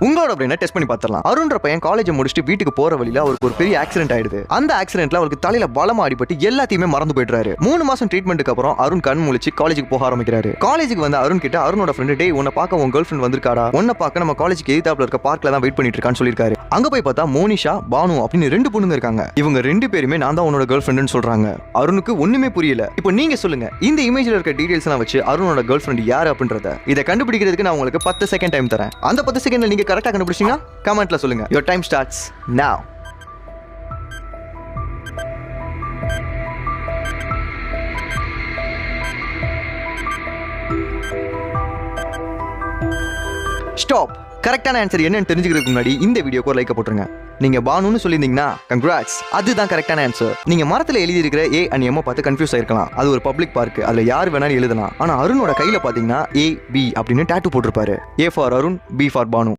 உங்களோட பிரெயினை டெஸ்ட் பண்ணி பார்த்துடலாம். அருண்ன்ற பையன் காலேஜ் முடிச்சுட்டு வீட்டுக்கு போற வழியில அவருக்கு ஒரு பெரிய ஆக்சிடென்ட் ஆயிடுது. அந்த ஆக்சிடென்ட்ல அவருக்கு தலையில பலமா அடிபட்டு எல்லாத்தையுமே மறந்து போயிடுறாரு. 3 மாசம் ட்ரீட்மெண்ட்டுக்கு அப்புறம் அருண் கண் முழிச்சு காலேஜுக்கு போக ஆரம்பிக்கிறாரு. காலேஜுக்கு வந்து அருண் கிட்ட அருணோட ஃப்ரெண்ட், டேய் உன்னை பார்க்க உன் கேர்ள் ஃப்ரெண்ட் வந்திருக்காடா, உன்னை பார்க்க நம்ம காலேஜுக்கு எதிர்த்தாப்புல இருக்க பார்க்ல தான் வெயிட் பண்ணிட்டு இருக்கான்னு சொல்லிருக்காரு. அங்க போய் பார்த்தா மோனிஷா, பானு அப்படின்னு 2 பொண்ணுங்க இருக்காங்க. இவங்க 2 பேருமே நான் தான் உன்னோட கேர்ள் ஃப்ரெண்ட்னு சொல்றாங்க. அருணுக்கு ஒண்ணுமே புரியல. இப்போ நீங்க சொல்லுங்க, இந்த இமேஜ்ல இருக்க டீடைல்ஸ் எல்லாம் வச்சு அருணோட கேர்ள் ஃப்ரெண்ட் யாரு அப்படின்றத இதை கண்டுபிடிக்கிறதுக்கு நான் உங்களுக்கு 10 செகண்ட் டைம் தரேன். அந்த 10 செகண்ட்ல நீங்க கரெக்டா கண்டுபிடிச்சீங்கன்னா கமெண்ட்ல சொல்லுங்க. Your time starts now. Stop. கரெக்டான ஆன்சர் என்னன்னு தெரிஞ்சுக்கிறதுக்கு முன்னாடி இந்த வீடியோக்கு ஒரு லைக் போட்டுருங்க. நீங்க பானுன்னு சொல்லியிருந்தீங்கன்னா கங்க்ராட்ஸ், அதுதான் கரெக்டான ஆன்சர். நீங்க மரத்துல எழுதி இருக்கிற ஏ அண்ட் எம் பார்த்து கன்ஃபியூஸ் ஆயிருக்கலாம். அது ஒரு பப்ளிக் பார்க், அதுல யார் வேணாலும் எழுதலாம். ஆனா அருணோட கையில பாத்தீங்கன்னா ஏ பி அப்படின்னு டாட்டூ போட்டிருப்பாரு. A for Arun, B for Banu.